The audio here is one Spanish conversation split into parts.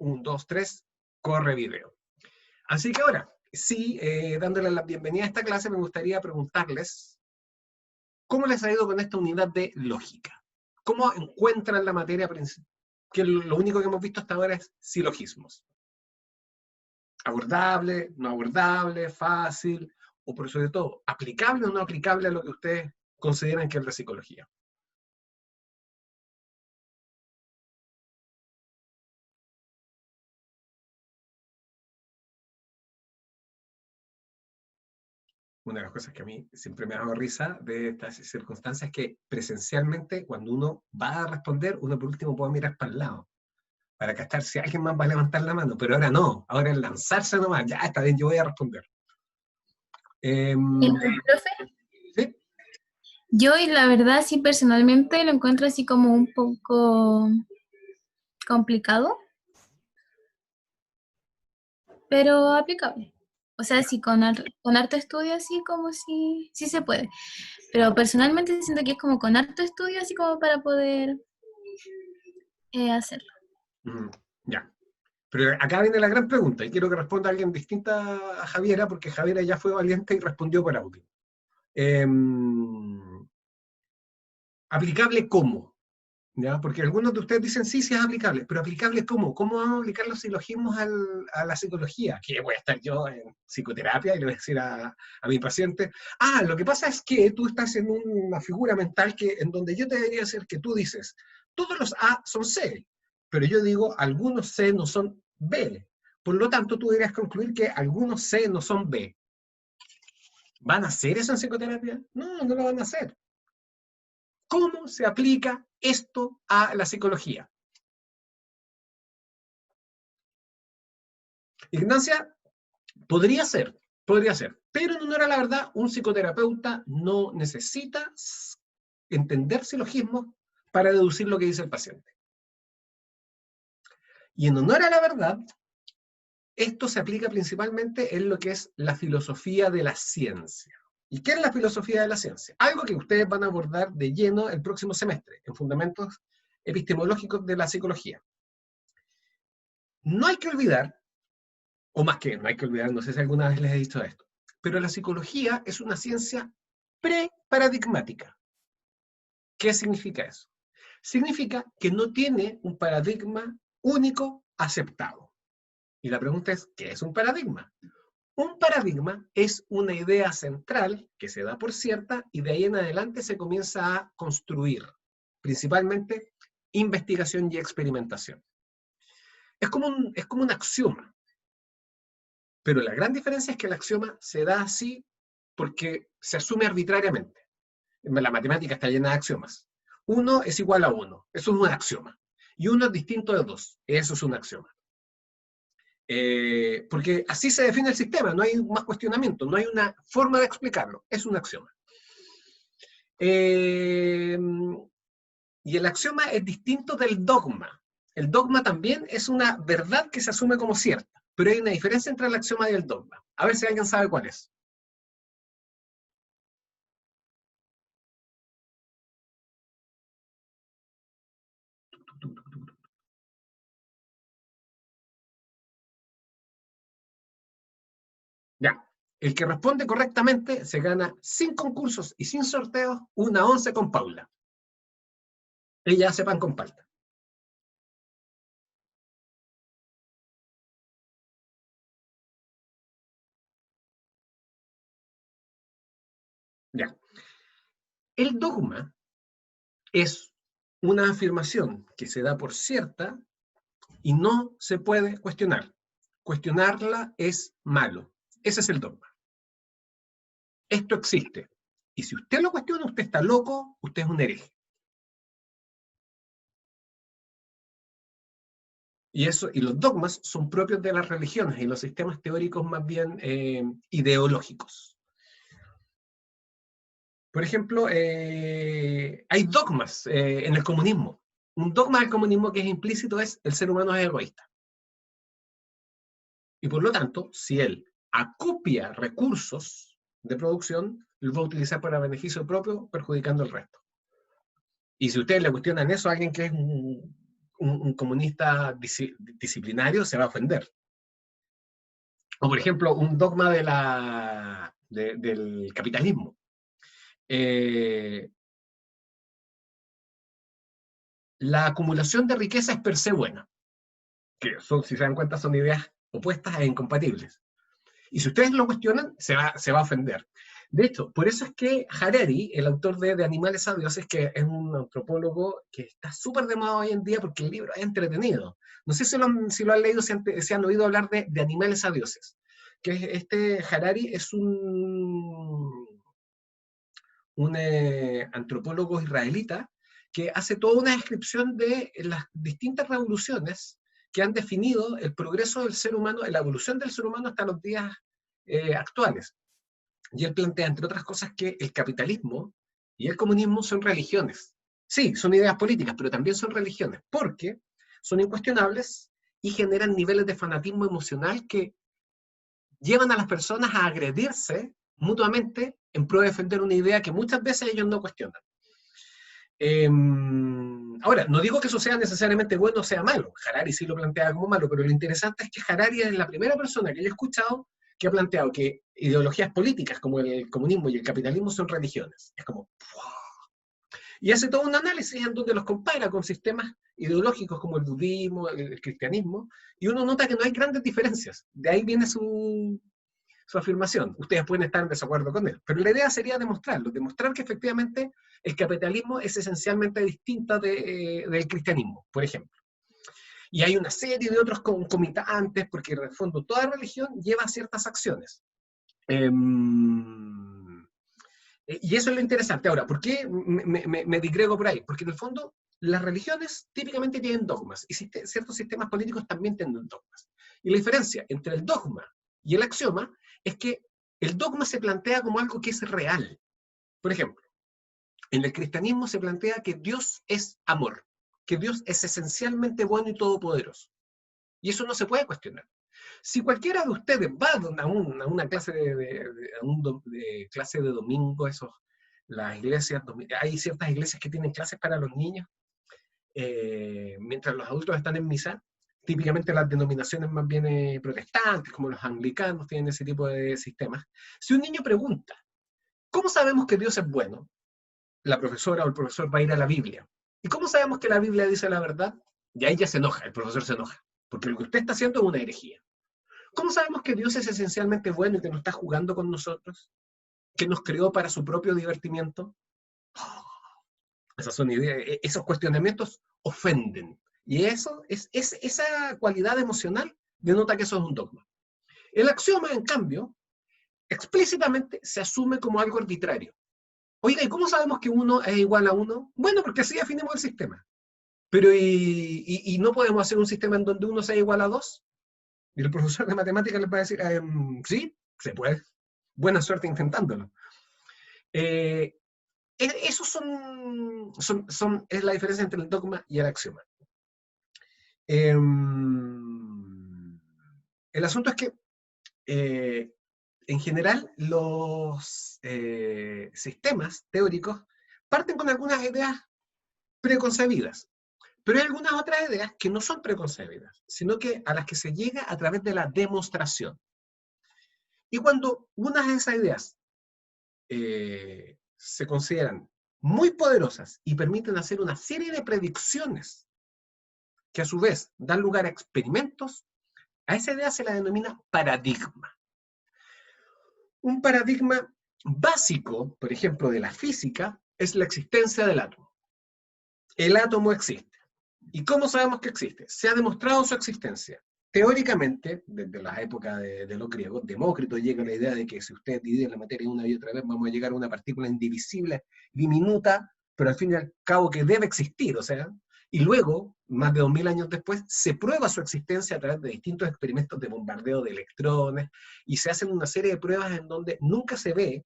1, 2, 3, corre video. Así que ahora, sí, dándole la bienvenida a esta clase, me gustaría preguntarles ¿cómo les ha ido con esta unidad de lógica? ¿Cómo encuentran la materia principal? Que lo único que hemos visto hasta ahora es silogismos. Abordable, no abordable, fácil, o por sobre todo, aplicable o no aplicable a lo que ustedes consideran que es la psicología. Una de las cosas que a mí siempre me ha dado risa de estas circunstancias es que presencialmente, cuando uno va a responder, uno por último puede mirar para el lado, para captar si alguien más va a levantar la mano, pero ahora no, ahora es lanzarse nomás, ya está bien, yo voy a responder. Profe, ¿Sí? yo y la verdad sí personalmente lo encuentro así como un poco complicado, pero aplicable. O sea, sí, con harto estudio así como si sí se puede. Pero personalmente siento que es como con harto estudio así como para poder hacerlo. Ya. Pero acá viene la gran pregunta, y quiero que responda alguien distinta a Javiera, porque Javiera ya fue valiente y respondió por audio. ¿Aplicable cómo? ¿Ya? Porque algunos de ustedes dicen sí, sí es aplicable, pero ¿aplicable cómo? ¿Cómo vamos a aplicar los silogismos a la psicología? Que voy a estar yo en psicoterapia y le voy a decir a mi paciente, lo que pasa es que tú estás en una figura mental en donde yo te debería decir que tú dices, todos los A son C, pero yo digo, algunos C no son B. Por lo tanto, tú deberías concluir que algunos C no son B. ¿Van a hacer eso en psicoterapia? No, no lo van a hacer. ¿Cómo se aplica esto a la psicología? Ignacia, podría ser, pero en honor a la verdad, un psicoterapeuta no necesita entender silogismos para deducir lo que dice el paciente. Y en honor a la verdad, esto se aplica principalmente en lo que es la filosofía de la ciencia. ¿Y qué es la filosofía de la ciencia? Algo que ustedes van a abordar de lleno el próximo semestre, en Fundamentos Epistemológicos de la Psicología. No hay que olvidar, o más que no hay que olvidar, no sé si alguna vez les he dicho esto, pero la psicología es una ciencia preparadigmática. ¿Qué significa eso? Significa que no tiene un paradigma único aceptado. Y la pregunta es, ¿qué es un paradigma? Un paradigma es una idea central que se da por cierta y de ahí en adelante se comienza a construir, principalmente investigación y experimentación. Es como un axioma, pero la gran diferencia es que el axioma se da así porque se asume arbitrariamente. La matemática está llena de axiomas. 1 es igual a 1, eso es un axioma. Y 1 es distinto de 2, eso es un axioma. Porque así se define el sistema, no hay más cuestionamiento, no hay una forma de explicarlo, es un axioma. Y el axioma es distinto del dogma. El dogma también es una verdad que se asume como cierta, pero hay una diferencia entre el axioma y el dogma. A ver si alguien sabe cuál es. Ya. El que responde correctamente se gana sin concursos y sin sorteos una 11 con Paula. Ella hace pan con palta. Ya. El dogma es una afirmación que se da por cierta y no se puede cuestionar. Cuestionarla es malo. Ese es el dogma. Esto existe. Y si usted lo cuestiona, usted está loco, usted es un hereje. Y los dogmas son propios de las religiones y los sistemas teóricos más bien ideológicos. Por ejemplo, hay dogmas en el comunismo. Un dogma del comunismo que es implícito es el ser humano es egoísta. Y por lo tanto, si él acopia recursos de producción, los va a utilizar para beneficio propio, perjudicando al resto. Y si ustedes le cuestionan eso a alguien que es un comunista disciplinario se va a ofender. O, por ejemplo, un dogma del capitalismo. La acumulación de riqueza es per se buena, que son, si se dan cuenta, son ideas opuestas e incompatibles. Y si ustedes lo cuestionan, se va a ofender. De hecho, por eso es que Harari, el autor de Animales a Dioses, que es un antropólogo que está súper de moda hoy en día porque el libro es entretenido. No sé si lo han leído, si han oído hablar de Animales a Dioses. Que este Harari es un antropólogo israelita que hace toda una descripción de las distintas revoluciones que han definido el progreso del ser humano, la evolución del ser humano hasta los días actuales. Y él plantea, entre otras cosas, que el capitalismo y el comunismo son religiones. Sí, son ideas políticas, pero también son religiones, porque son incuestionables y generan niveles de fanatismo emocional que llevan a las personas a agredirse mutuamente en pro de defender una idea que muchas veces ellos no cuestionan. Ahora, no digo que eso sea necesariamente bueno o sea malo. Harari sí lo plantea como malo, pero lo interesante es que Harari es la primera persona que yo he escuchado que ha planteado que ideologías políticas como el comunismo y el capitalismo son religiones. Es como, ¡wow! Y hace todo un análisis en donde los compara con sistemas ideológicos como el budismo, el cristianismo, y uno nota que no hay grandes diferencias. De ahí viene su afirmación. Ustedes pueden estar en desacuerdo con él, pero la idea sería demostrar que efectivamente el capitalismo es esencialmente distinto del cristianismo, por ejemplo. Y hay una serie de otros concomitantes, porque en el fondo toda religión lleva ciertas acciones. Y eso es lo interesante. Ahora, ¿por qué me digrego por ahí? Porque en el fondo las religiones típicamente tienen dogmas, y ciertos sistemas políticos también tienen dogmas. Y la diferencia entre el dogma y el axioma es que el dogma se plantea como algo que es real. Por ejemplo, en el cristianismo se plantea que Dios es amor, que Dios es esencialmente bueno y todopoderoso. Y eso no se puede cuestionar. Si cualquiera de ustedes va a una clase clase de domingo, las iglesias, hay ciertas iglesias que tienen clases para los niños, mientras los adultos están en misa, típicamente las denominaciones más bien protestantes, como los anglicanos, tienen ese tipo de sistemas. Si un niño pregunta, ¿cómo sabemos que Dios es bueno? La profesora o el profesor va a ir a la Biblia. ¿Y cómo sabemos que la Biblia dice la verdad? Y ahí ya se enoja, el profesor se enoja, porque lo que usted está haciendo es una herejía. ¿Cómo sabemos que Dios es esencialmente bueno y que no está jugando con nosotros? ¿Que nos creó para su propio divertimiento? Esas son ideas, esos cuestionamientos ofenden. Y esa cualidad emocional denota que eso es un dogma. El axioma, en cambio, explícitamente se asume como algo arbitrario. Oiga, ¿y cómo sabemos que 1 es igual a 1? Bueno, porque así definimos el sistema. Pero ¿y no podemos hacer un sistema en donde 1 sea igual a 2? Y el profesor de matemáticas les va a decir, sí, se puede. Buena suerte intentándolo. Esos es la diferencia entre el dogma y el axioma. El asunto es que, en general, los sistemas teóricos parten con algunas ideas preconcebidas, pero hay algunas otras ideas que no son preconcebidas, sino que a las que se llega a través de la demostración. Y cuando unas de esas ideas se consideran muy poderosas y permiten hacer una serie de predicciones que a su vez dan lugar a experimentos, a esa idea se la denomina paradigma. Un paradigma básico, por ejemplo, de la física, es la existencia del átomo. El átomo existe. ¿Y cómo sabemos que existe? Se ha demostrado su existencia. Teóricamente, desde la época de los griegos, Demócrito llega a la idea de que si ustedes dividen la materia una y otra vez, vamos a llegar a una partícula indivisible, diminuta, pero al fin y al cabo que debe existir, o sea, y luego, más de 2000 años después, se prueba su existencia a través de distintos experimentos de bombardeo de electrones, y se hacen una serie de pruebas en donde nunca se ve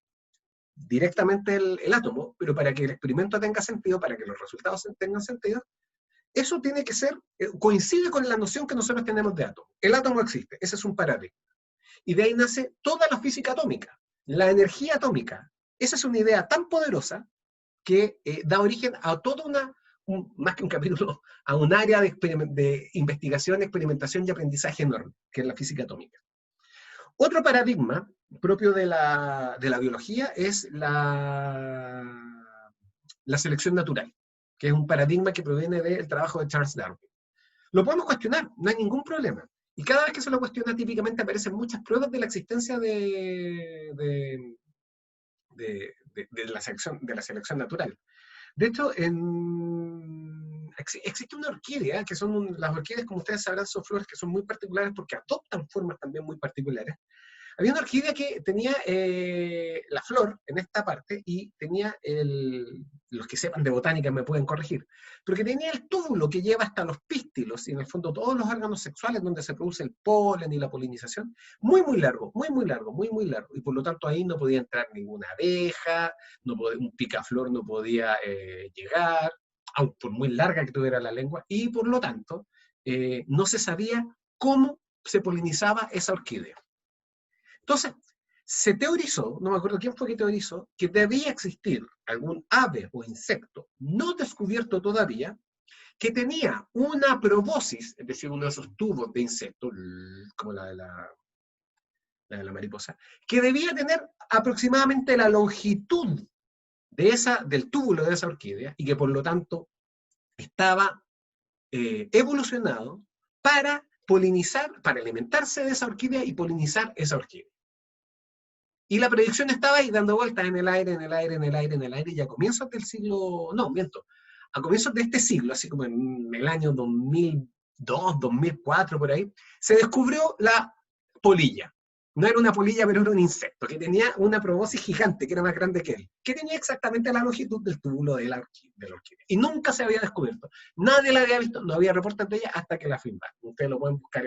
directamente el átomo, pero para que el experimento tenga sentido, para que los resultados tengan sentido, eso tiene que ser, coincide con la noción que nosotros tenemos de átomo. El átomo existe, ese es un paradigma. Y de ahí nace toda la física atómica, la energía atómica. Esa es una idea tan poderosa que da origen a toda más que un capítulo, a un área de investigación, experimentación y aprendizaje enorme, que es la física atómica. Otro paradigma propio de la biología es la selección natural, que es un paradigma que proviene del trabajo de Charles Darwin. Lo podemos cuestionar, no hay ningún problema. Y cada vez que se lo cuestiona, típicamente aparecen muchas pruebas de la existencia de la selección natural. De hecho, existe una orquídea, que son las orquídeas, como ustedes sabrán, son flores que son muy particulares porque adoptan formas también muy particulares. Había una orquídea que tenía la flor en esta parte y tenía los que sepan de botánica me pueden corregir, pero que tenía el túbulo que lleva hasta los pístilos y en el fondo todos los órganos sexuales donde se produce el polen y la polinización, muy, muy largo, muy, muy largo, muy, muy largo. Y por lo tanto ahí no podía entrar ninguna abeja, un picaflor no podía llegar, aun por muy larga que tuviera la lengua, y por lo tanto no se sabía cómo se polinizaba esa orquídea. Entonces, se teorizó, no me acuerdo quién fue que teorizó, que debía existir algún ave o insecto no descubierto todavía que tenía una probóscis, es decir, uno de esos tubos de insecto, como la de la mariposa, que debía tener aproximadamente la longitud del túbulo de esa orquídea y que por lo tanto estaba evolucionado para polinizar, para alimentarse de esa orquídea y polinizar esa orquídea. Y la predicción estaba ahí dando vueltas en el aire, en el aire, en el aire, en el aire, y a comienzos del siglo, no, miento, a comienzos de este siglo, así como en el año 2002, 2004, por ahí, se descubrió la polilla. No era una polilla, pero era un insecto, que tenía una probóscis gigante, que era más grande que él, que tenía exactamente la longitud del túbulo de la orquídea. Y nunca se había descubierto. Nadie la había visto, no había reportes de ella hasta que la filmaron. Ustedes lo pueden buscar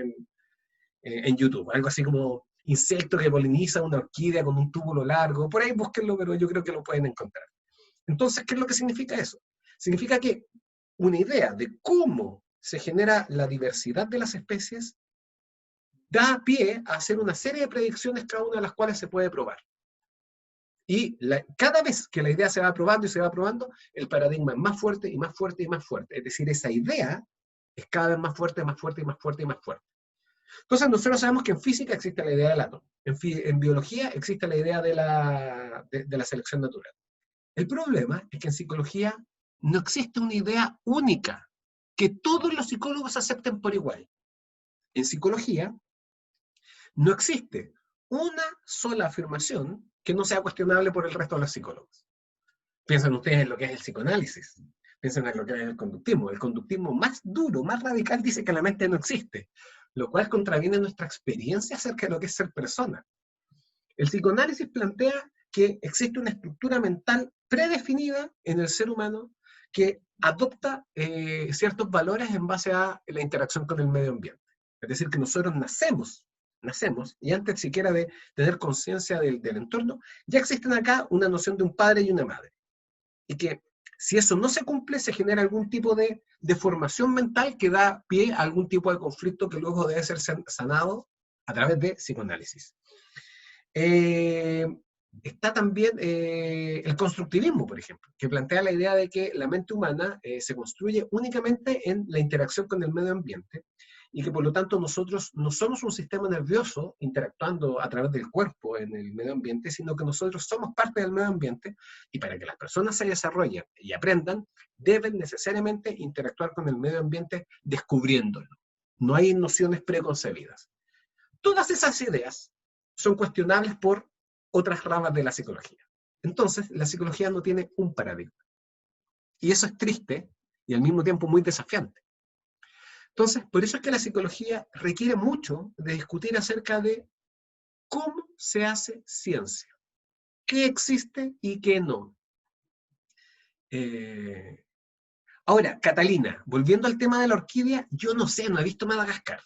en YouTube, algo así como insecto que poliniza una orquídea con un túbulo largo, por ahí búsquenlo, pero yo creo que lo pueden encontrar. Entonces, ¿qué es lo que significa eso? Significa que una idea de cómo se genera la diversidad de las especies da pie a hacer una serie de predicciones, cada una de las cuales se puede probar. Y cada vez que la idea se va probando y se va probando, el paradigma es más fuerte y más fuerte y más fuerte. Es decir, esa idea es cada vez más fuerte, más fuerte y más fuerte y más fuerte. Entonces, nosotros sabemos que en física existe la idea del átomo, en biología existe la idea de la selección natural. El problema es que en psicología no existe una idea única que todos los psicólogos acepten por igual. En psicología no existe una sola afirmación que no sea cuestionable por el resto de los psicólogos. Piensen ustedes en lo que es el psicoanálisis, piensen en lo que es el conductismo. El conductismo más duro, más radical, dice que la mente no existe, lo cual contraviene nuestra experiencia acerca de lo que es ser persona. El psicoanálisis plantea que existe una estructura mental predefinida en el ser humano que adopta ciertos valores en base a la interacción con el medio ambiente. Es decir, que nosotros nacemos, y antes siquiera de tener conciencia del entorno, ya existen acá una noción de un padre y una madre. Y que si eso no se cumple, se genera algún tipo de deformación mental que da pie a algún tipo de conflicto que luego debe ser sanado a través de psicoanálisis. Está también el constructivismo, por ejemplo, que plantea la idea de que la mente humana se construye únicamente en la interacción con el medio ambiente y que por lo tanto nosotros no somos un sistema nervioso interactuando a través del cuerpo en el medio ambiente, sino que nosotros somos parte del medio ambiente y para que las personas se desarrollen y aprendan, deben necesariamente interactuar con el medio ambiente descubriéndolo. No hay nociones preconcebidas. Todas esas ideas son cuestionables por otras ramas de la psicología. Entonces, la psicología no tiene un paradigma. Y eso es triste y al mismo tiempo muy desafiante. Entonces, por eso es que la psicología requiere mucho de discutir acerca de cómo se hace ciencia, qué existe y qué no. Ahora, Catalina, volviendo al tema de la orquídea, yo no sé, no he visto Madagascar.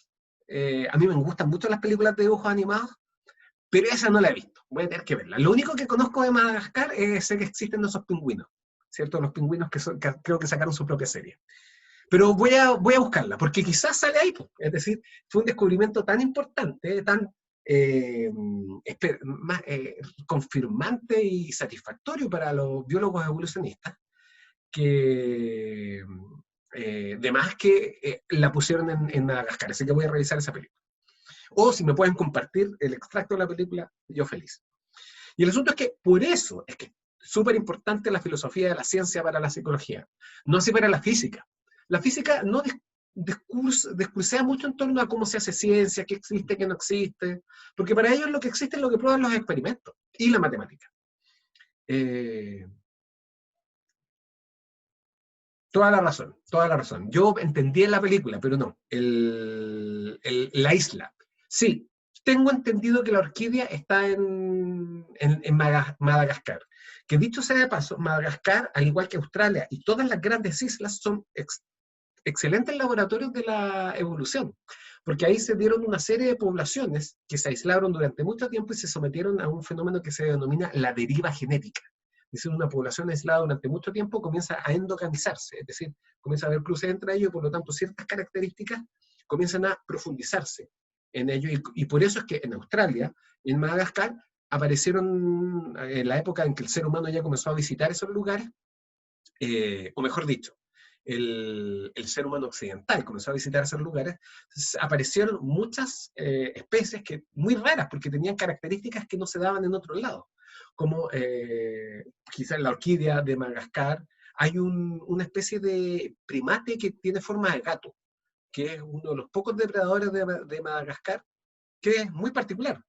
A mí me gustan mucho las películas de dibujos animados, pero esa no la he visto, voy a tener que verla. Lo único que conozco de Madagascar es sé que existen esos pingüinos, ¿cierto? Los pingüinos que creo que sacaron su propia serie. Pero voy a buscarla, porque quizás sale ahí, es decir, fue un descubrimiento tan importante, tan confirmante y satisfactorio para los biólogos evolucionistas, que de más que la pusieron en Madagascar, así que voy a revisar esa película. O si me pueden compartir el extracto de la película, yo feliz. Y el asunto es que por eso es que es súper importante la filosofía de la ciencia para la psicología, no así para la física. La física no discursea mucho en torno a cómo se hace ciencia, qué existe, qué no existe, porque para ellos lo que existe es lo que prueban los experimentos y la matemática. Eh, Toda la razón, toda la razón. Yo entendí en la película, pero no. La isla. Sí, tengo entendido que la orquídea está en Madagascar. Que dicho sea de paso, Madagascar, al igual que Australia y todas las grandes islas, son excelentes laboratorios de la evolución. Porque ahí se dieron una serie de poblaciones que se aislaron durante mucho tiempo y se sometieron a un fenómeno que se denomina la deriva genética. Es decir, una población aislada durante mucho tiempo comienza a endogamizarse, es decir, comienza a haber cruces entre ellos y por lo tanto ciertas características comienzan a profundizarse en ellos. Y por eso es que en Australia y en Madagascar aparecieron en la época en que el ser humano ya comenzó a visitar esos lugares, o mejor dicho, el ser humano occidental comenzó a visitar esos lugares, aparecieron muchas especies que, muy raras porque tenían características que no se daban en otros lados, como quizás la orquídea de Madagascar. Hay una especie de primate que tiene forma de gato, que es uno de los pocos depredadores de Madagascar, que es muy particular.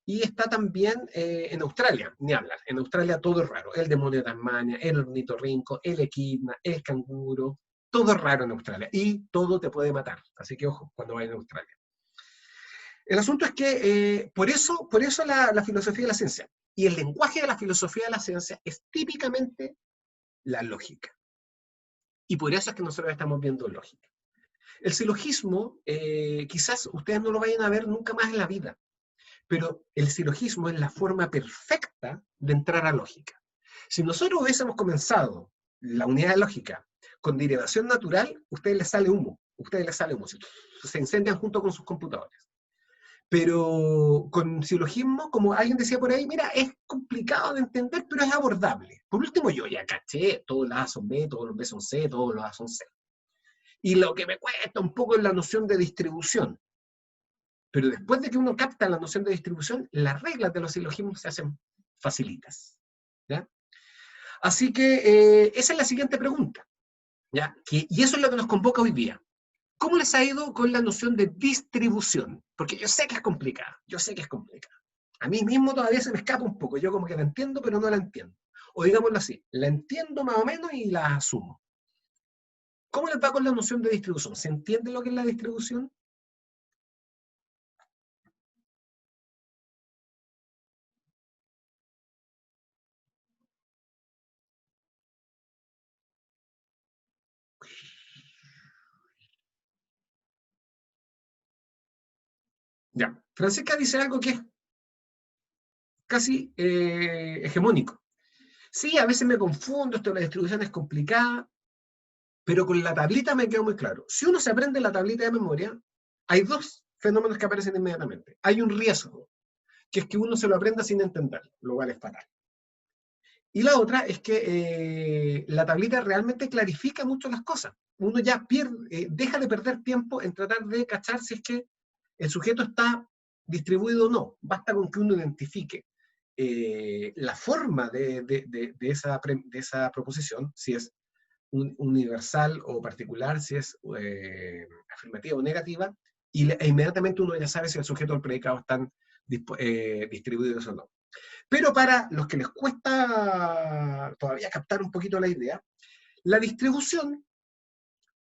Y está también en Australia, ni hablar. En Australia todo es raro. El demonio de Tasmania, el ornitorrinco, el equidna, el canguro. Todo es raro en Australia. Y todo te puede matar. Así que ojo cuando vayas a Australia. El asunto es que por eso la filosofía de la ciencia. Y el lenguaje de la filosofía de la ciencia es típicamente la lógica. Y por eso es que nosotros estamos viendo lógica. El silogismo, quizás ustedes no lo vayan a ver nunca más en la vida. Pero el silogismo es la forma perfecta de entrar a lógica. Si nosotros hubiésemos comenzado la unidad de lógica con derivación natural, a ustedes les sale humo, se incendian junto con sus computadores. Pero con silogismo, como alguien decía por ahí, mira, es complicado de entender, pero es abordable. Por último, yo ya caché, todos los A son B, todos los B son C, todos los A son C. Y lo que me cuesta un poco es la noción de distribución. Pero después de que uno capta la noción de distribución, las reglas de los silogismos se hacen facilitas. ¿Ya? Así que esa es la siguiente pregunta. ¿Ya? Y eso es lo que nos convoca hoy día. ¿Cómo les ha ido con la noción de distribución? Porque yo sé que es complicada, yo sé que es complicada. A mí mismo todavía se me escapa un poco, yo como que la entiendo, pero no la entiendo. O digámoslo así, la entiendo más o menos y la asumo. ¿Cómo les va con la noción de distribución? ¿Se entiende lo que es la distribución? Ya. Francisca dice algo que es casi hegemónico. Sí, a veces me confundo, esto de la distribución es complicada, pero con la tablita me quedó muy claro. Si uno se aprende la tablita de memoria, hay dos fenómenos que aparecen inmediatamente. Hay un riesgo, que es que uno se lo aprenda sin entender, lo cual es fatal. Y la otra es que la tablita realmente clarifica mucho las cosas. Uno ya deja de perder tiempo en tratar de cachar si es que el sujeto está distribuido o no. Basta con que uno identifique la forma de esa proposición, si es universal o particular, si es afirmativa o negativa, e inmediatamente uno ya sabe si el sujeto o el predicado están distribuidos o no. Pero para los que les cuesta todavía captar un poquito la idea, la distribución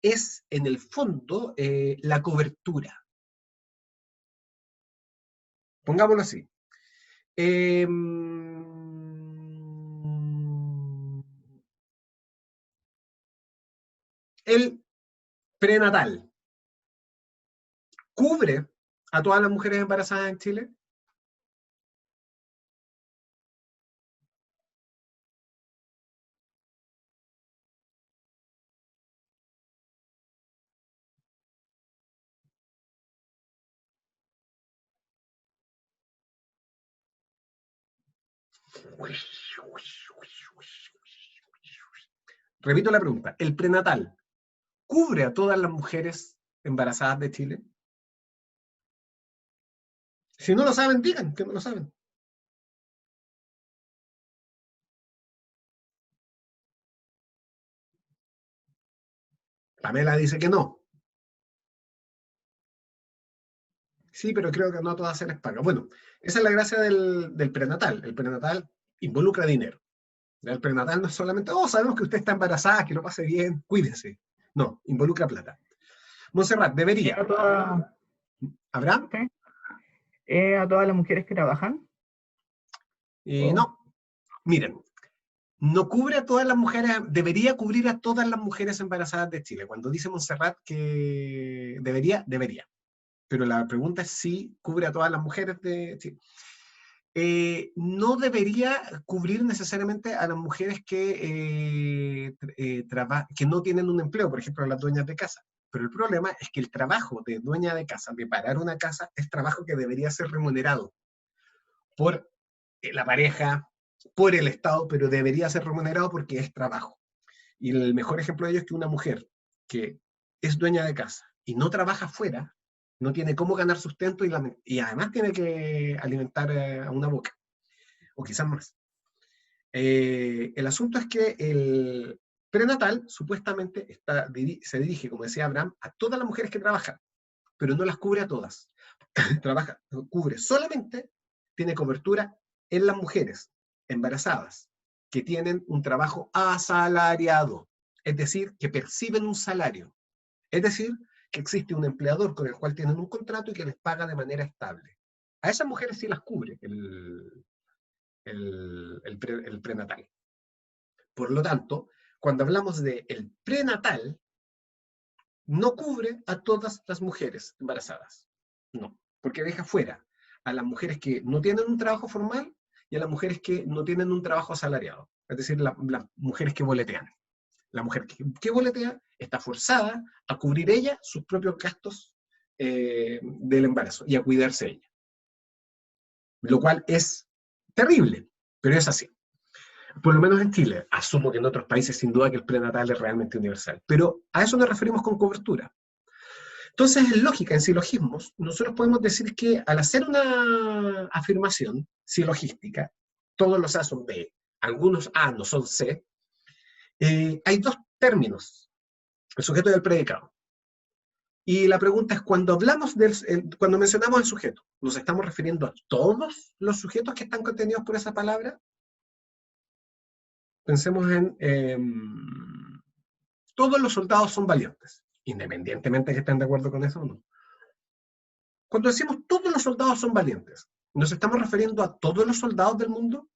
es en el fondo la cobertura. Pongámoslo así. Eh, el prenatal cubre a todas las mujeres embarazadas en Chile. Repito la pregunta. ¿El prenatal cubre a todas las mujeres embarazadas de Chile? Si no lo saben, digan que no lo saben. Pamela dice que no. Sí, pero creo que no a todas se les paga. Bueno, esa es la gracia del prenatal. El prenatal involucra dinero. El prenatal no es solamente, oh, sabemos que usted está embarazada, que lo pase bien, cuídese. No, involucra plata. Montserrat, debería. A todas, ¿Habrá? ¿sí? A todas las mujeres que trabajan. No. Miren, no cubre a todas las mujeres, debería cubrir a todas las mujeres embarazadas de Chile. Cuando dice Montserrat que debería, debería. Pero la pregunta es si cubre a todas las mujeres de Chile. No debería cubrir necesariamente a las mujeres que no tienen un empleo, por ejemplo, a las dueñas de casa. Pero el problema es que el trabajo de dueña de casa, de parar una casa, es trabajo que debería ser remunerado por la pareja, por el Estado, pero debería ser remunerado porque es trabajo. Y el mejor ejemplo de ello es que una mujer que es dueña de casa y no trabaja afuera, no tiene cómo ganar sustento y además tiene que alimentar a una boca, o quizás más. El asunto es que el prenatal supuestamente se dirige, como decía Abraham, a todas las mujeres que trabajan, pero no las cubre a todas. Cubre solamente, tiene cobertura en las mujeres embarazadas que tienen un trabajo asalariado, es decir, que perciben un salario. Es decir, que existe un empleador con el cual tienen un contrato y que les paga de manera estable. A esas mujeres sí las cubre el prenatal. Por lo tanto, cuando hablamos de el prenatal, no cubre a todas las mujeres embarazadas. No, porque deja fuera a las mujeres que no tienen un trabajo formal y a las mujeres que no tienen un trabajo asalariado. Es decir, las mujeres que boletean. La mujer que boletea está forzada a cubrir ella sus propios gastos del embarazo y a cuidarse ella. Lo cual es terrible, pero es así. Por lo menos en Chile. Asumo que en otros países sin duda que el prenatal es realmente universal. Pero a eso nos referimos con cobertura. Entonces, en lógica, en silogismos, nosotros podemos decir que al hacer una afirmación silogística, todos los A son B, algunos A no son C, hay dos términos, el sujeto y el predicado. Y la pregunta es, cuando mencionamos el sujeto, ¿nos estamos refiriendo a todos los sujetos que están contenidos por esa palabra? Pensemos en todos los soldados son valientes, independientemente de que estén de acuerdo con eso o no. Cuando decimos todos los soldados son valientes, ¿nos estamos refiriendo a todos los soldados del mundo?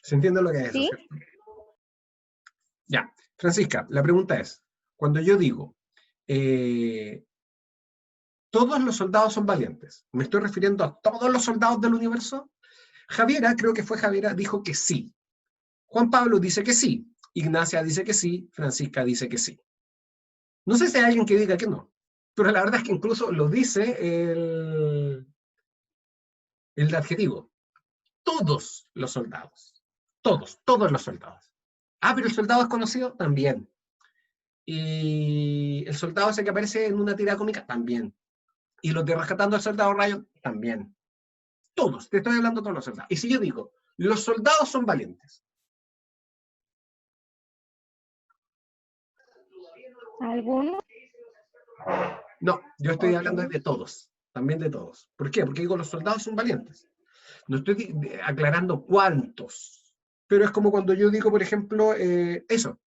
¿Se entiende lo que es eso, ¿Sí? cierto? Ya, Francisca, la pregunta es, cuando yo digo, todos los soldados son valientes, ¿me estoy refiriendo a todos los soldados del universo? Javiera, creo que fue Javiera, dijo que sí. Juan Pablo dice que sí. Ignacia dice que sí. Francisca dice que sí. No sé si hay alguien que diga que no, pero la verdad es que incluso lo dice el adjetivo. Todos los soldados. Todos los soldados. Ah, pero el soldado es conocido también. Y el soldado ese que aparece en una tirada cómica también. Y los de Rescatando al Soldado Ryan también. Todos, te estoy hablando de todos los soldados. Y si yo digo, los soldados son valientes. ¿Alguno? No, yo estoy hablando de todos, también de todos. ¿Por qué? Porque digo, los soldados son valientes. No estoy aclarando cuántos, pero es como cuando yo digo, por ejemplo, eso.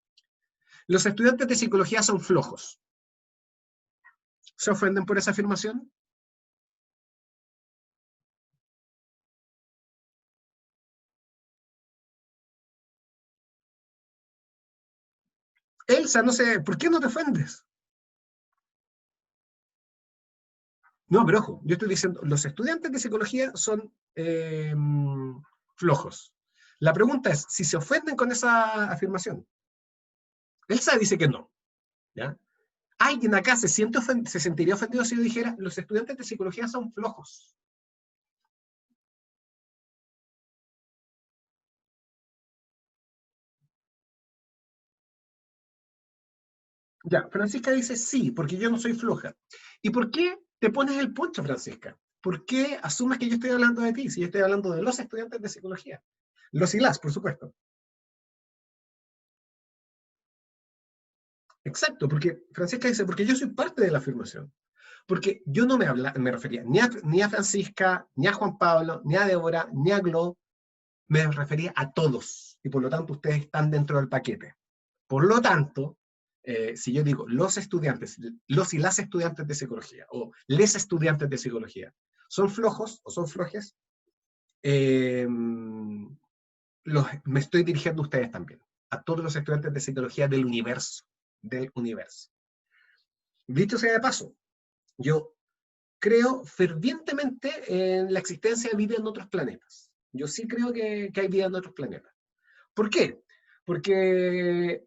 Los estudiantes de psicología son flojos. ¿Se ofenden por esa afirmación? Elsa, no sé, ¿por qué no te ofendes? No, pero ojo, yo estoy diciendo, los estudiantes de psicología son flojos. La pregunta es, si se ofenden con esa afirmación. Elsa dice que no. ¿Ya? Alguien acá se sentiría ofendido si yo dijera, los estudiantes de psicología son flojos. Ya, Francisca dice sí, porque yo no soy floja. ¿Y por qué te pones el poncho, Francisca? ¿Por qué asumes que yo estoy hablando de ti si yo estoy hablando de los estudiantes de psicología? Los y las, por supuesto. Exacto, porque Francisca dice, porque yo soy parte de la afirmación. Porque yo no me refería ni a Francisca, ni a Juan Pablo, ni a Débora, ni a Glo, me refería a todos. Y por lo tanto, ustedes están dentro del paquete. Por lo tanto, si yo digo los estudiantes, los y las estudiantes de psicología, o les estudiantes de psicología, son flojos o son flojes, me estoy dirigiendo a ustedes también, a todos los estudiantes de psicología del universo. Del universo. Dicho sea de paso, yo creo fervientemente en la existencia de vida en otros planetas. Yo sí creo que hay vida en otros planetas. ¿Por qué? Porque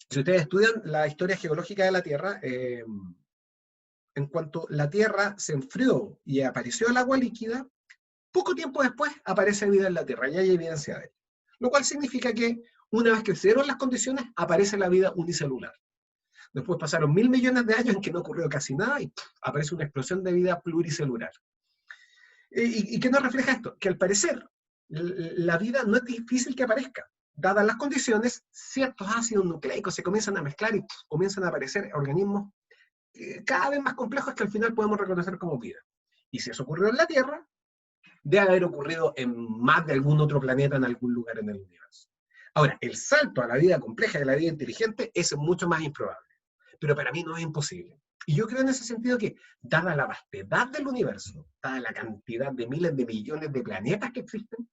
si ustedes estudian la historia geológica de la Tierra, en cuanto la Tierra se enfrió y apareció el agua líquida, poco tiempo después aparece vida en la Tierra y hay evidencia de ello. Lo cual significa que una vez que se dieron las condiciones, aparece la vida unicelular. Después pasaron 1000 millones de años en que no ocurrió casi nada y aparece una explosión de vida pluricelular. ¿Y qué nos refleja esto? Que al parecer la vida no es difícil que aparezca. Dadas las condiciones, ciertos ácidos nucleicos se comienzan a mezclar y comienzan a aparecer organismos cada vez más complejos que al final podemos reconocer como vida. Y si eso ocurrió en la Tierra, debe haber ocurrido en más de algún otro planeta en algún lugar en el universo. Ahora, el salto a la vida compleja y a la vida inteligente es mucho más improbable. Pero para mí no es imposible. Y yo creo en ese sentido que, dada la vastedad del universo, dada la cantidad de miles de millones de planetas que existen,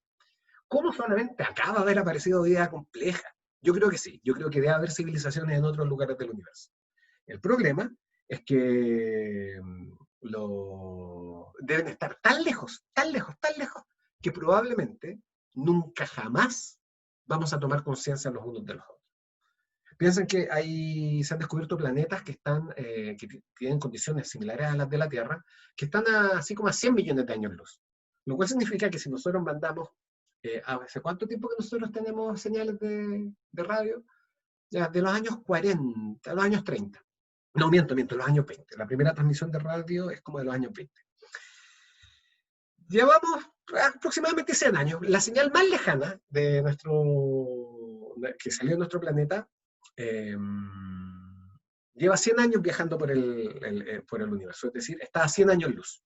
¿cómo solamente acaba de haber aparecido vida compleja? Yo creo que sí, yo creo que debe haber civilizaciones en otros lugares del universo. El problema es que deben estar tan lejos, que probablemente nunca jamás vamos a tomar conciencia los unos de los otros. Piensen que se han descubierto planetas que tienen condiciones similares a las de la Tierra, que están así como a 100 millones de años luz. Lo cual significa que si nosotros mandamos, ¿hace cuánto tiempo que nosotros tenemos señales de radio? Ya, de los años 40, a los años 30. No, miento, los años 20. La primera transmisión de radio es como de los años 20. Llevamos aproximadamente 100 años. La señal más lejana que salió de nuestro planeta lleva 100 años viajando por el universo, es decir, está a 100 años luz.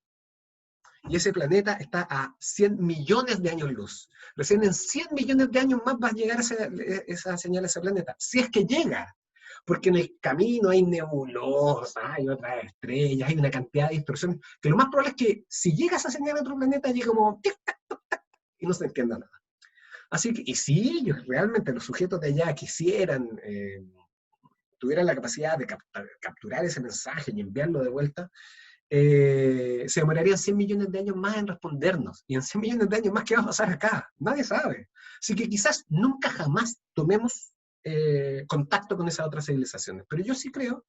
Y ese planeta está a 100 millones de años luz. Recién en 100 millones de años más va a llegar esa señal a ese planeta, si es que llega. Porque en el camino hay nebulosas, hay otras estrellas, hay una cantidad de distorsiones, que lo más probable es que si llega esa señal a otro planeta, llegue como tic, tac, tac, tac, y no se entienda nada. Así que, y si ellos realmente, los sujetos de allá, tuvieran la capacidad de capturar ese mensaje y enviarlo de vuelta, se demorarían 100 millones de años más en respondernos. Y en 100 millones de años más, ¿qué va a pasar acá? Nadie sabe. Así que quizás nunca jamás tomemos contacto con esas otras civilizaciones. Pero yo sí creo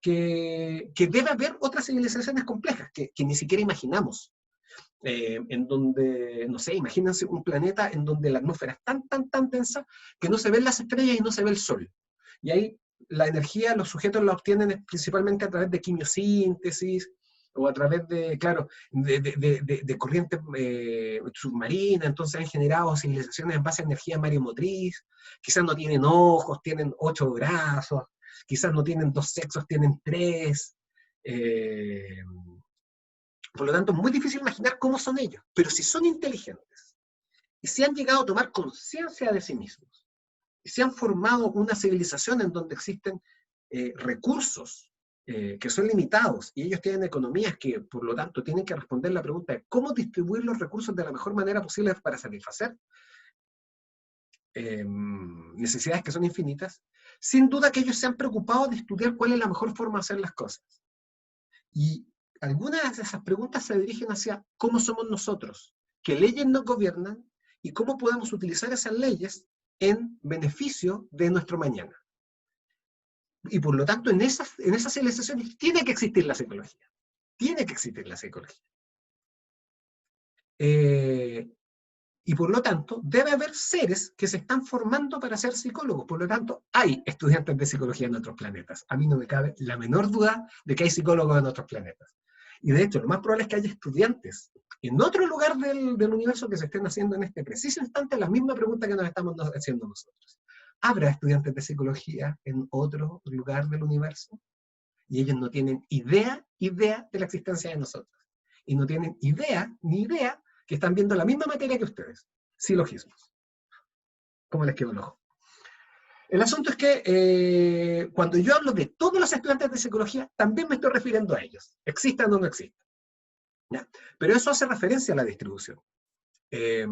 que debe haber otras civilizaciones complejas que ni siquiera imaginamos. En donde, no sé, imagínense un planeta en donde la atmósfera es tan densa que no se ven las estrellas y no se ve el sol. Y ahí la energía los sujetos la obtienen principalmente a través de quimiosíntesis o a través de, claro, de corriente submarina. Entonces han generado civilizaciones en base a energía maremotriz. Quizás no tienen ojos, tienen 8 brazos, quizás no tienen 2 sexos, tienen 3. Por lo tanto, es muy difícil imaginar cómo son ellos. Pero si son inteligentes y si han llegado a tomar conciencia de sí mismos, y si han formado una civilización en donde existen recursos que son limitados, y ellos tienen economías que, por lo tanto, tienen que responder la pregunta de cómo distribuir los recursos de la mejor manera posible para satisfacer necesidades que son infinitas, sin duda que ellos se han preocupado de estudiar cuál es la mejor forma de hacer las cosas. Y algunas de esas preguntas se dirigen hacia cómo somos nosotros, qué leyes nos gobiernan y cómo podemos utilizar esas leyes en beneficio de nuestro mañana. Y por lo tanto, en esas civilizaciones tiene que existir la psicología. Tiene que existir la psicología. Y por lo tanto, debe haber seres que se están formando para ser psicólogos. Por lo tanto, hay estudiantes de psicología en otros planetas. A mí no me cabe la menor duda de que hay psicólogos en otros planetas. Y de hecho, lo más probable es que haya estudiantes en otro lugar del universo que se estén haciendo en este preciso instante la misma pregunta que nos estamos haciendo nosotros. ¿Habrá estudiantes de psicología en otro lugar del universo? Y ellos no tienen idea de la existencia de nosotros. Y no tienen ni idea que están viendo la misma materia que ustedes. Silogismos. ¿Cómo les quedó el ojo? El asunto es que cuando yo hablo de todos los estudiantes de psicología, también me estoy refiriendo a ellos, existan o no existan. ¿Ya? Pero eso hace referencia a la distribución. Y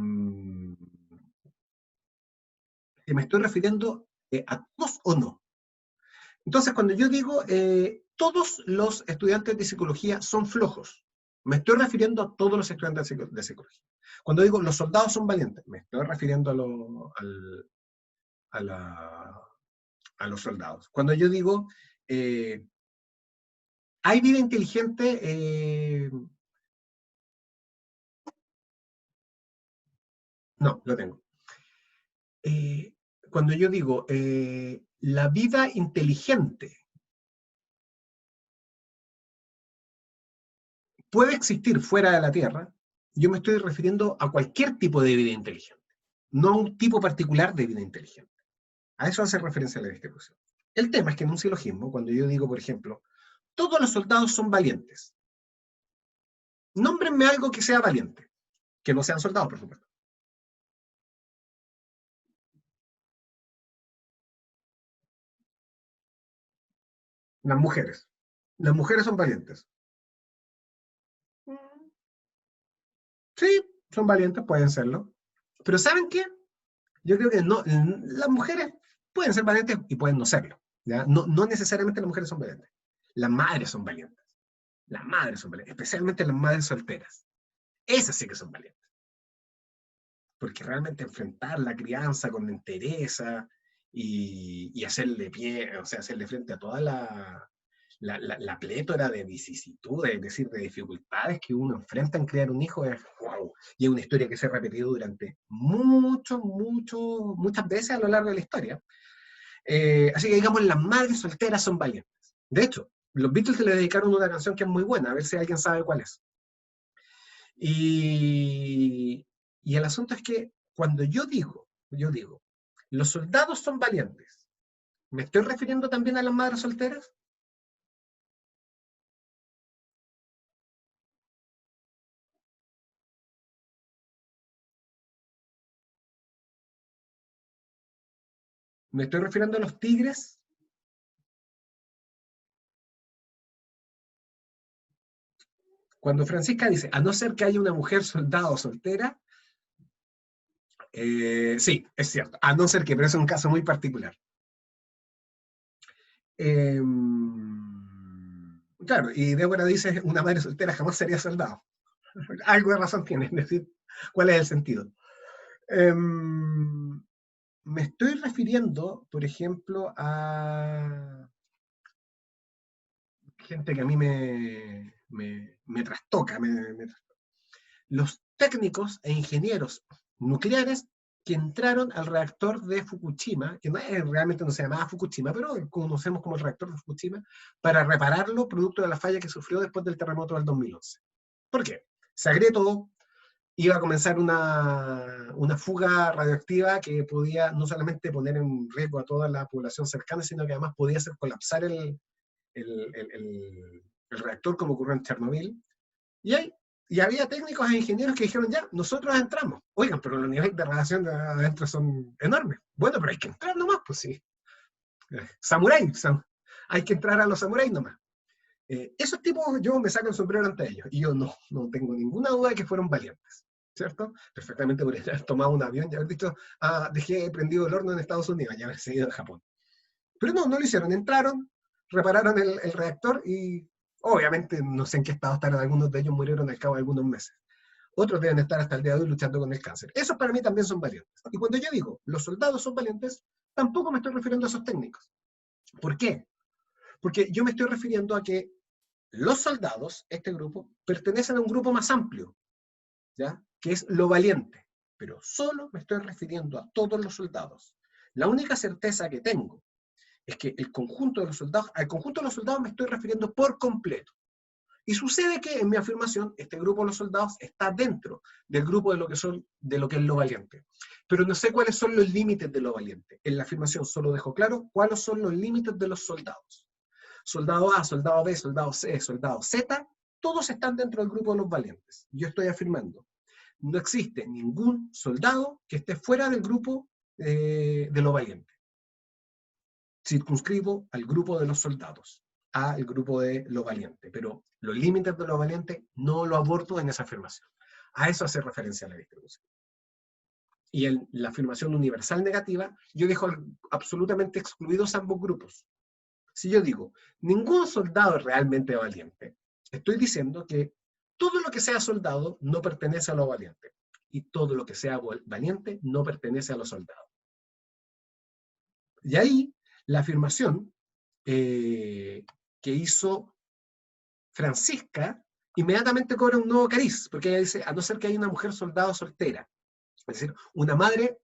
me estoy refiriendo a todos o no. Entonces, cuando yo digo todos los estudiantes de psicología son flojos, me estoy refiriendo a todos los estudiantes de psicología. Cuando digo los soldados son valientes, me estoy refiriendo a los soldados. Cuando yo digo hay vida inteligente, no, lo tengo. Cuando yo digo la vida inteligente puede existir fuera de la Tierra, yo me estoy refiriendo a cualquier tipo de vida inteligente, no a un tipo particular de vida inteligente. A eso hace referencia la distribución. El tema es que en un silogismo, cuando yo digo, por ejemplo, todos los soldados son valientes, nómbrenme algo que sea valiente, que no sean soldados, por supuesto. Las mujeres. Las mujeres son valientes. Sí, son valientes, pueden serlo. Pero ¿saben qué? Yo creo que no, las mujeres pueden ser valientes y pueden no serlo. ¿Ya? No, no necesariamente las mujeres son valientes. Las madres son valientes. Las madres son valientes, especialmente las madres solteras. Esas sí que son valientes. Porque realmente enfrentar la crianza con entereza y hacerle pie, o sea, hacerle frente a toda la plétora de vicisitudes, es decir, de dificultades que uno enfrenta en criar un hijo, es wow. Y es una historia que se ha repetido durante muchas veces a lo largo de la historia. Así que digamos, las madres solteras son valientes. De hecho, los Beatles le dedicaron una canción que es muy buena, a ver si alguien sabe cuál es. Y el asunto es que cuando yo digo, los soldados son valientes, ¿me estoy refiriendo también a las madres solteras? ¿Me estoy refiriendo a los tigres? Cuando Francisca dice, a no ser que haya una mujer soldado soltera, sí, es cierto, a no ser que, pero es un caso muy particular. Claro, y Débora dice, una madre soltera jamás sería soldado. Algo de razón tiene, es decir, ¿cuál es el sentido? Me estoy refiriendo, por ejemplo, a gente que a mí me trastoca, los técnicos e ingenieros nucleares que entraron al reactor de Fukushima, que realmente no se llamaba Fukushima, pero conocemos como el reactor de Fukushima, para repararlo producto de la falla que sufrió después del terremoto del 2011. ¿Por qué? Se agrietó, iba a comenzar una fuga radioactiva que podía no solamente poner en riesgo a toda la población cercana, sino que además podía hacer colapsar el reactor como ocurrió en Chernobyl. Y había técnicos e ingenieros que dijeron, ya, nosotros entramos. Oigan, pero los niveles de radiación de adentro son enormes. Bueno, pero hay que entrar nomás, pues sí. Samurái, hay que entrar a los samuráis nomás. Esos tipos, yo me saco el sombrero ante ellos. Y yo no tengo ninguna duda de que fueron valientes, ¿cierto? Perfectamente podrían haber tomado un avión y haber dicho, dejé prendido el horno en Estados Unidos y haber seguido en Japón. Pero no lo hicieron. Entraron, repararon el reactor y obviamente no sé en qué estado están, algunos de ellos murieron al cabo de algunos meses. Otros deben estar hasta el día de hoy luchando con el cáncer. Esos para mí también son valientes. Y cuando yo digo, los soldados son valientes, tampoco me estoy refiriendo a esos técnicos. ¿Por qué? Porque yo me estoy refiriendo a que los soldados, este grupo, pertenecen a un grupo más amplio, ¿ya? Que es lo valiente. Pero solo me estoy refiriendo a todos los soldados. La única certeza que tengo es que el conjunto de los soldados, al conjunto de los soldados me estoy refiriendo por completo. Y sucede que en mi afirmación, este grupo de los soldados está dentro del grupo de lo que es lo valiente. Pero no sé cuáles son los límites de lo valiente. En la afirmación solo dejo claro cuáles son los límites de los soldados. Soldado A, soldado B, soldado C, soldado Z, todos están dentro del grupo de los valientes. Yo estoy afirmando, no existe ningún soldado que esté fuera del grupo de lo valiente. Circunscribo al grupo de los soldados, al grupo de lo valiente, pero los límites de lo valiente no lo abordo en esa afirmación. A eso hace referencia la distribución. Y en la afirmación universal negativa, yo dejo absolutamente excluidos ambos grupos. Si yo digo, ningún soldado es realmente valiente, estoy diciendo que todo lo que sea soldado no pertenece a lo valiente. Y todo lo que sea valiente no pertenece a los soldados. Y ahí, la afirmación que hizo Francisca inmediatamente cobra un nuevo cariz, porque ella dice, a no ser que haya una mujer soldado soltera, es decir, una madre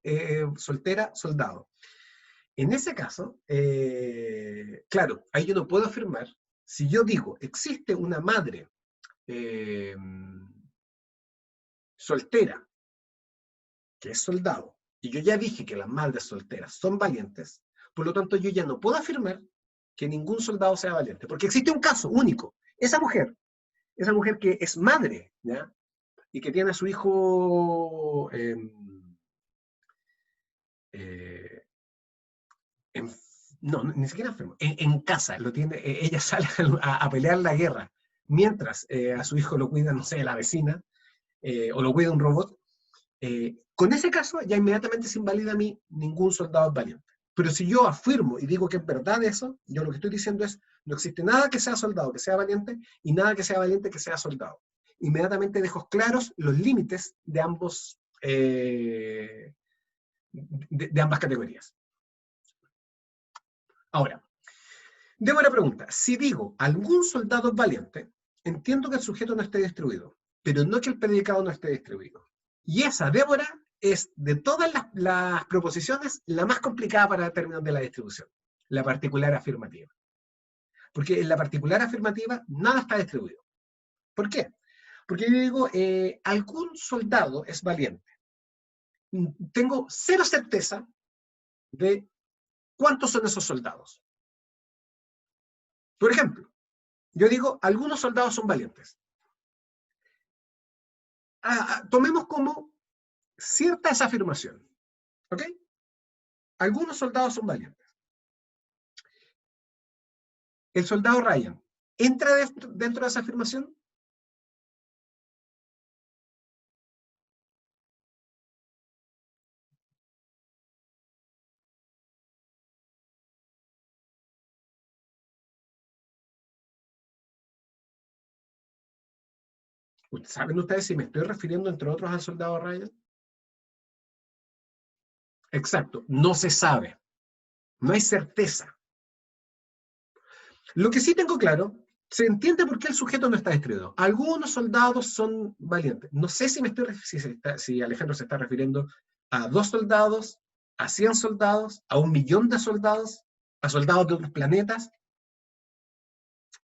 soltera soldado. En ese caso, claro, ahí yo no puedo afirmar, si yo digo, existe una madre soltera, que es soldado, y yo ya dije que las madres solteras son valientes, por lo tanto yo ya no puedo afirmar que ningún soldado sea valiente, porque existe un caso único, esa mujer que es madre, ¿ya? Y que tiene a su hijo en, no, ni siquiera enfermo, en casa, lo tiene, ella sale a pelear la guerra, mientras a su hijo lo cuida, no sé, la vecina, o lo cuida un robot. Con ese caso, ya inmediatamente se invalida a mí ningún soldado valiente. Pero si yo afirmo y digo que es verdad eso, yo lo que estoy diciendo es, no existe nada que sea soldado que sea valiente, y nada que sea valiente que sea soldado. Inmediatamente dejo claros los límites de ambos, de ambas categorías. Ahora, debo la pregunta, si digo algún soldado es valiente, entiendo que el sujeto no esté distribuido, pero no que el predicado no esté distribuido. Y esa, Débora, es de todas las proposiciones la más complicada para términos de la distribución, la particular afirmativa. Porque en la particular afirmativa nada está distribuido. ¿Por qué? Porque yo digo, algún soldado es valiente. Tengo cero certeza de cuántos son esos soldados. Por ejemplo, yo digo, algunos soldados son valientes. Tomemos como cierta esa afirmación. ¿Ok? Algunos soldados son valientes. El soldado Ryan, ¿entra dentro de esa afirmación? ¿Saben ustedes si me estoy refiriendo, entre otros, al soldado Ryan? Exacto, no se sabe. No hay certeza. Lo que sí tengo claro, se entiende por qué el sujeto no está distribuido. Algunos soldados son valientes. No sé si, si Alejandro se está refiriendo a 2 soldados, a 100 soldados, a 1.000.000 de soldados, a soldados de otros planetas.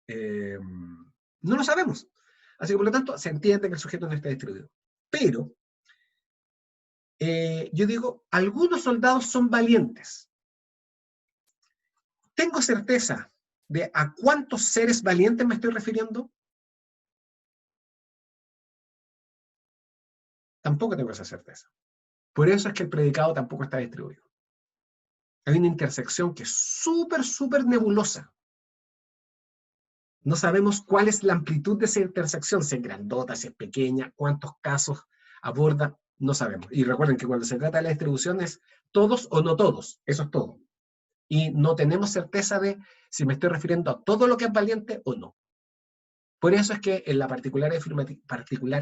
No lo sabemos. Así que, por lo tanto, se entiende que el sujeto no está distribuido. Pero, yo digo, algunos soldados son valientes. ¿Tengo certeza de a cuántos seres valientes me estoy refiriendo? Tampoco tengo esa certeza. Por eso es que el predicado tampoco está distribuido. Hay una intersección que es súper, súper nebulosa. No sabemos cuál es la amplitud de esa intersección, si es grandota, si es pequeña, cuántos casos aborda, no sabemos. Y recuerden que cuando se trata de la distribución es todos o no todos, eso es todo. Y no tenemos certeza de si me estoy refiriendo a todo lo que es valiente o no. Por eso es que en la particular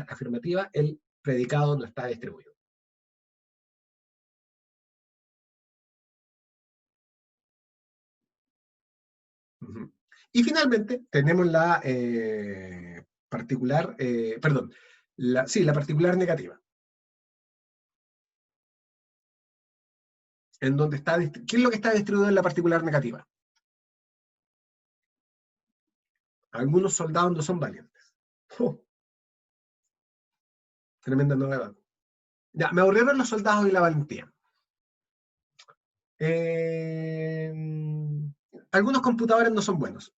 afirmativa el predicado no está distribuido. Y finalmente tenemos la particular, perdón, la particular negativa. En donde está, ¿qué es lo que está distribuido en la particular negativa? Algunos soldados no son valientes. ¡Oh! Tremenda novedad. Ya, me aburrieron los soldados y la valentía. Algunos computadores no son buenos.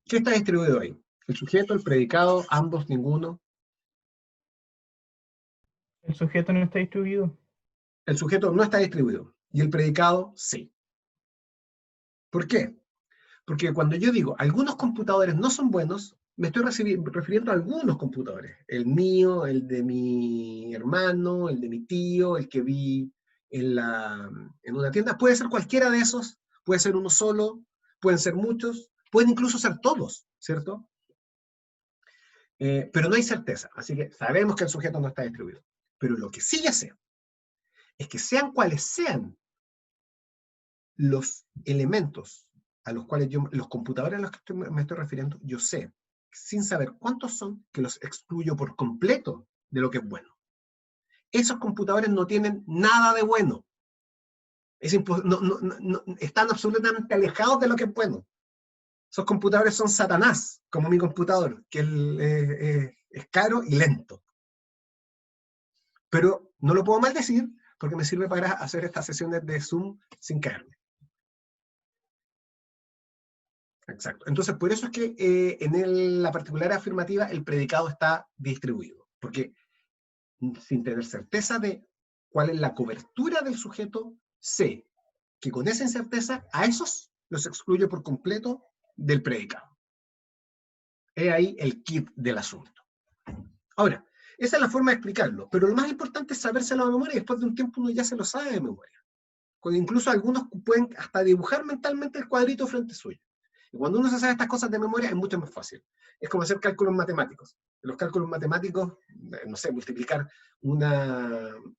¿Qué está distribuido ahí? ¿El sujeto, el predicado, ambos, ninguno? El sujeto no está distribuido. El sujeto no está distribuido. Y el predicado, sí. ¿Por qué? Porque cuando yo digo algunos computadores no son buenos, me estoy refiriendo a algunos computadores. El mío, el de mi hermano, el de mi tío, el que vi en una tienda. Puede ser cualquiera de esos, puede ser uno solo, pueden ser muchos, pueden incluso ser todos, ¿cierto? Pero no hay certeza, así que sabemos que el sujeto no está distribuido. Pero lo que sí ya sé es que sean cuales sean los elementos a los cuales los computadores a los que me estoy refiriendo, yo sé, sin saber cuántos son, que los excluyo por completo de lo que es bueno. Esos computadores no tienen nada de bueno. Están absolutamente alejados de lo que es bueno. Esos computadores son Satanás, como mi computador, que es caro y lento. Pero no lo puedo maldecir porque me sirve para hacer estas sesiones de Zoom sin caerme. Exacto. Entonces, por eso es que en la particular afirmativa el predicado está distribuido. Porque sin tener certeza de cuál es la cobertura del sujeto, sé que con esa incerteza a esos los excluyo por completo del predicado. Es ahí el kit del asunto. Ahora, esa es la forma de explicarlo, pero lo más importante es sabérselo de memoria, y después de un tiempo uno ya se lo sabe de memoria. Incluso algunos pueden hasta dibujar mentalmente el cuadrito frente suyo. Y cuando uno se sabe estas cosas de memoria es mucho más fácil. Es como hacer cálculos matemáticos. En los cálculos matemáticos, no sé, multiplicar un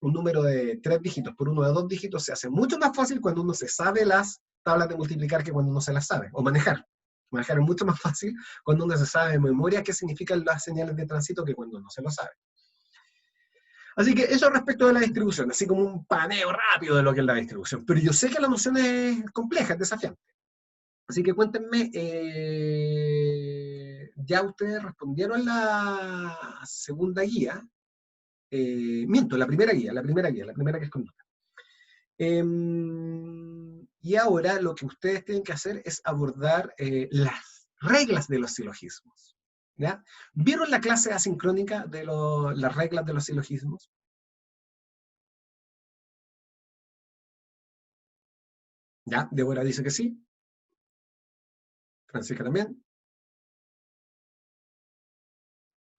número de 3 dígitos por uno de 2 dígitos se hace mucho más fácil cuando uno se sabe las tablas de multiplicar que cuando uno se las sabe. O manejar. Manejar es mucho más fácil cuando uno se sabe de memoria qué significan las señales de tránsito que cuando uno se lo sabe. Así que eso respecto de la distribución, así como un paneo rápido de lo que es la distribución. Pero yo sé que la noción es compleja, es desafiante. Así que cuéntenme, ya ustedes respondieron la segunda guía. Miento, la primera guía que es conducta. Y ahora lo que ustedes tienen que hacer es abordar las reglas de los silogismos. ¿Ya? ¿Vieron la clase asincrónica de las reglas de los silogismos? ¿Ya? Débora dice que sí. Francisca también.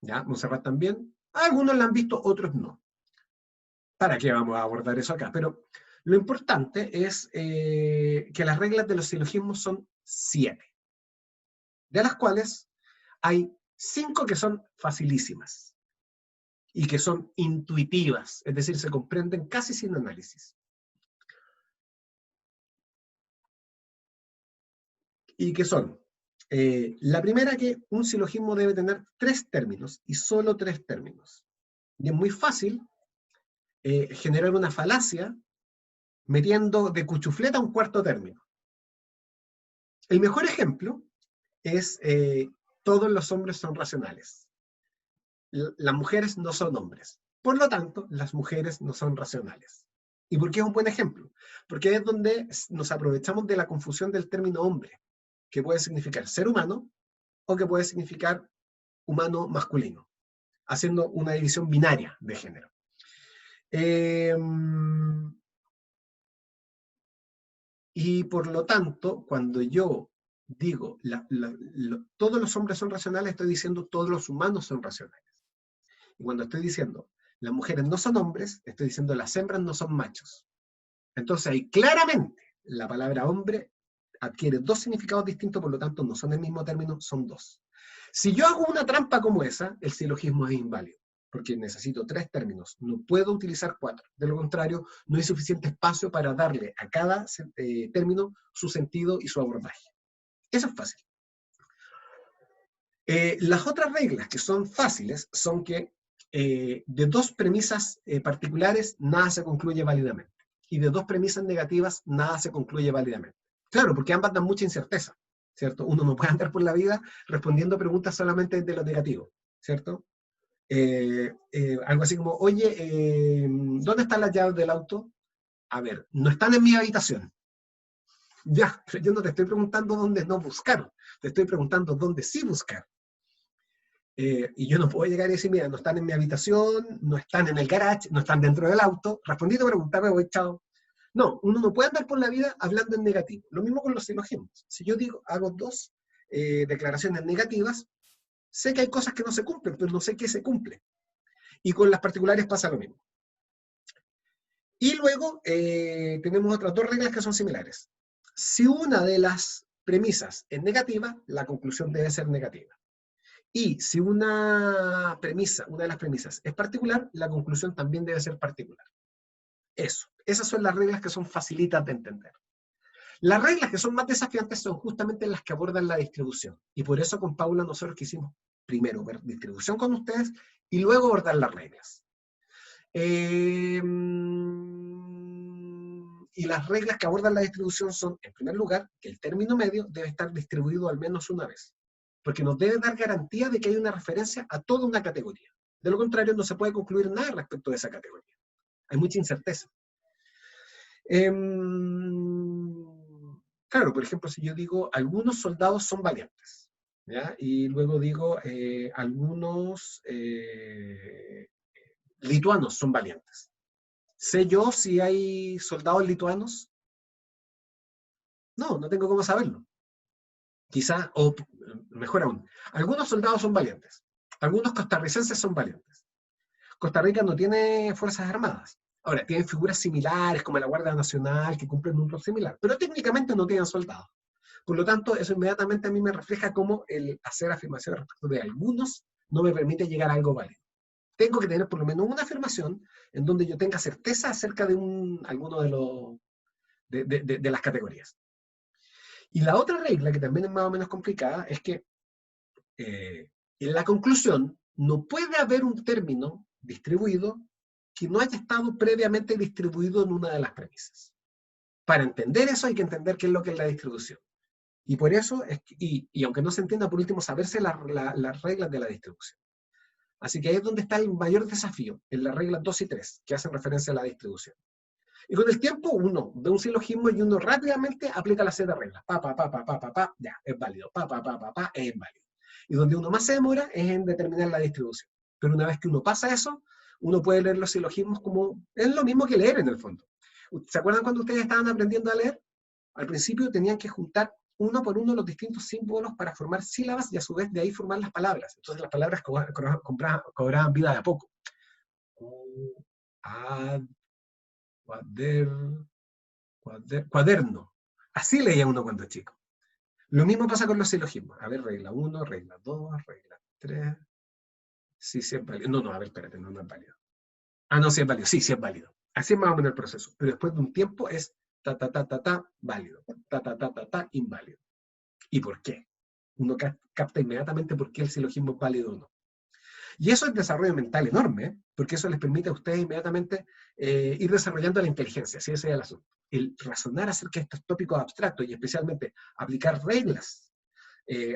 ¿Ya? Monserrat también. Algunos la han visto, otros no. ¿Para qué vamos a abordar eso acá? Pero lo importante es que las reglas de los silogismos son 7, de las cuales hay 5 que son facilísimas y que son intuitivas, es decir, se comprenden casi sin análisis. Y que son, la primera, que un silogismo debe tener 3 términos y solo 3 términos. Y es muy fácil generar una falacia metiendo de cuchufleta un cuarto término. El mejor ejemplo es todos los hombres son racionales. Las mujeres no son hombres. Por lo tanto, las mujeres no son racionales. ¿Y por qué es un buen ejemplo? Porque es donde nos aprovechamos de la confusión del término hombre, que puede significar ser humano o que puede significar humano masculino, haciendo una división binaria de género. Y por lo tanto, cuando yo digo todos los hombres son racionales, estoy diciendo todos los humanos son racionales. Y cuando estoy diciendo las mujeres no son hombres, estoy diciendo las hembras no son machos. Entonces ahí claramente la palabra hombre adquiere 2 significados distintos, por lo tanto no son el mismo término, son 2. Si yo hago una trampa como esa, el silogismo es inválido. porque necesito 3 términos. No puedo utilizar 4. De lo contrario, no hay suficiente espacio para darle a cada término su sentido y su abordaje. Eso es fácil. Las otras reglas que son fáciles son que de 2 premisas particulares nada se concluye válidamente. Y de 2 premisas negativas nada se concluye válidamente. Claro, porque ambas dan mucha incerteza, ¿cierto? Uno no puede andar por la vida respondiendo preguntas solamente de lo negativo, ¿cierto? Algo así como, oye, ¿dónde están las llaves del auto? A ver, no están en mi habitación. Ya, pero yo no te estoy preguntando dónde no buscar, te estoy preguntando dónde sí buscar. Y yo no puedo llegar y decir, mira, no están en mi habitación, no están en el garage, no están dentro del auto. Respondí tu pregunta, me voy, chao. No, uno no puede andar por la vida hablando en negativo. Lo mismo con los silogismos. Si yo digo, hago 2 declaraciones negativas, sé que hay cosas que no se cumplen, pero no sé qué se cumple. Y con las particulares pasa lo mismo. Y luego tenemos otras 2 reglas que son similares. Si una de las premisas es negativa, la conclusión debe ser negativa. Y si una de las premisas es particular, la conclusión también debe ser particular. Eso. Esas son las reglas que son facilitas de entender. Las reglas que son más desafiantes son justamente las que abordan la distribución. Y por eso con Paula nosotros quisimos primero ver distribución con ustedes y luego abordar las reglas. Y las reglas que abordan la distribución son, en primer lugar, que el término medio debe estar distribuido al menos una vez, porque nos debe dar garantía de que hay una referencia a toda una categoría. De lo contrario, no se puede concluir nada respecto de esa categoría. Hay mucha incerteza. Claro, por ejemplo, si yo digo, algunos soldados son valientes, ¿ya? Y luego digo, algunos lituanos son valientes. ¿Sé yo si hay soldados lituanos? No, no tengo cómo saberlo. Quizá, o mejor aún, algunos soldados son valientes. Algunos costarricenses son valientes. Costa Rica no tiene fuerzas armadas. Ahora, tienen figuras similares como la Guardia Nacional que cumplen un rol similar, pero técnicamente no tienen soldados. Por lo tanto, eso inmediatamente a mí me refleja cómo el hacer afirmaciones respecto de algunos no me permite llegar a algo válido. Tengo que tener por lo menos una afirmación en donde yo tenga certeza acerca de alguno de las categorías. Y la otra regla, que también es más o menos complicada, es que en la conclusión no puede haber un término distribuido que no haya estado previamente distribuido en una de las premisas. Para entender eso hay que entender qué es lo que es la distribución. Y por eso, y aunque no se entienda, por último, saberse las reglas de la distribución. Así que ahí es donde está el mayor desafío, en las reglas 2 y 3, que hacen referencia a la distribución. Y con el tiempo uno ve un silogismo y uno rápidamente aplica las 7 reglas. Ya, es válido. Es inválido. Y donde uno más se demora es en determinar la distribución. Pero una vez que uno pasa eso, uno puede leer los silogismos como... Es lo mismo que leer en el fondo. ¿Se acuerdan cuando ustedes estaban aprendiendo a leer? Al principio tenían que juntar uno por uno los distintos símbolos para formar sílabas y a su vez de ahí formar las palabras. Entonces las palabras cobraban vida de a poco. Cuaderno. Así leía uno cuando chico. Lo mismo pasa con los silogismos. A ver, regla 1, regla 2, regla 3. Sí, sí es válido. No, a ver, espérate, no es válido. No, sí es válido. Sí es válido. Así es más o menos el proceso. Pero después de un tiempo es válido. Inválido. ¿Y por qué? Uno capta inmediatamente por qué el silogismo es válido o no. Y eso es desarrollo mental enorme, porque eso les permite a ustedes inmediatamente ir desarrollando la inteligencia, si ese es el asunto. El razonar acerca de estos tópicos abstractos y especialmente aplicar reglas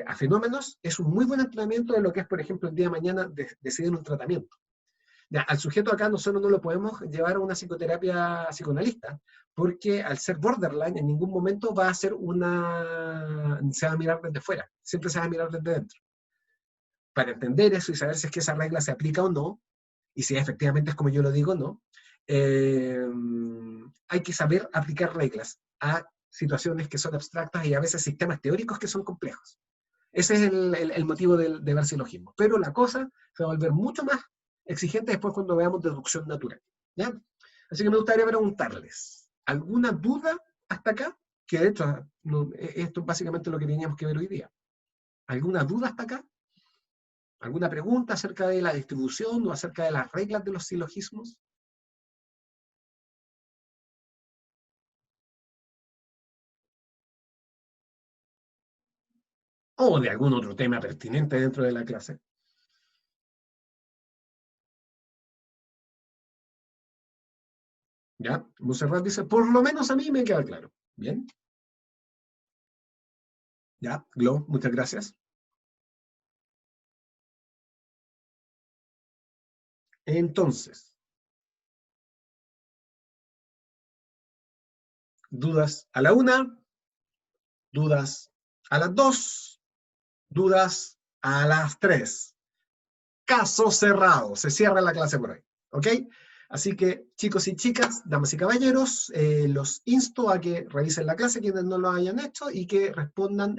a fenómenos es un muy buen entrenamiento de lo que es, por ejemplo, el día de mañana decidir un tratamiento. Ya, al sujeto acá nosotros no lo podemos llevar a una psicoterapia psicoanalista, porque al ser borderline en ningún momento va a ser se va a mirar desde fuera, siempre se va a mirar desde dentro. Para entender eso y saber si es que esa regla se aplica o no, y si efectivamente es como yo lo digo o no, hay que saber aplicar reglas a situaciones que son abstractas y a veces sistemas teóricos que son complejos. Ese es el motivo de ver silogismo. Pero la cosa se va a volver mucho más exigente después cuando veamos deducción natural. ¿Ya? Así que me gustaría preguntarles, ¿alguna duda hasta acá? Que de hecho, esto es básicamente lo que teníamos que ver hoy día. ¿Alguna duda hasta acá? ¿Alguna pregunta acerca de la distribución o acerca de las reglas de los silogismos? O de algún otro tema pertinente dentro de la clase. ¿Ya? Monserrat dice, por lo menos a mí me queda claro. Bien. Ya, Glo, muchas gracias. Entonces, dudas a la 1, dudas a las 2, dudas a las 3. Caso cerrado. Se cierra la clase por hoy. ¿Ok? Así que, chicos y chicas, damas y caballeros, los insto a que revisen la clase quienes no lo hayan hecho y que respondan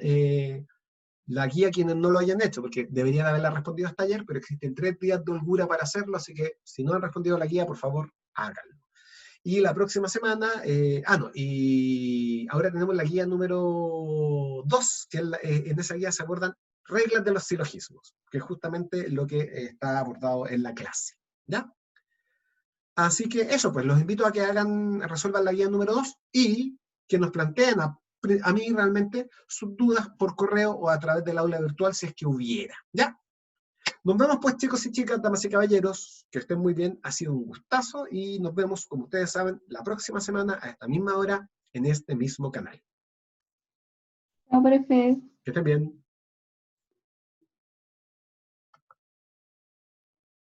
la guía quienes no lo hayan hecho, porque deberían haberla respondido hasta ayer, pero existen 3 días de holgura para hacerlo, así que si no han respondido la guía, por favor, háganlo. Y la próxima semana, y ahora tenemos la guía número 2, que en esa guía se abordan reglas de los silogismos, que es justamente lo que está abordado en la clase. ¿Ya? Así que eso, pues los invito a que resuelvan la guía número 2 y que nos planteen a mí realmente sus dudas por correo o a través del aula virtual si es que hubiera. ¿Ya? Nos vemos pues, chicos y chicas, damas y caballeros, que estén muy bien, ha sido un gustazo y nos vemos, como ustedes saben, la próxima semana a esta misma hora en este mismo canal. Chao, profe. Que estén bien.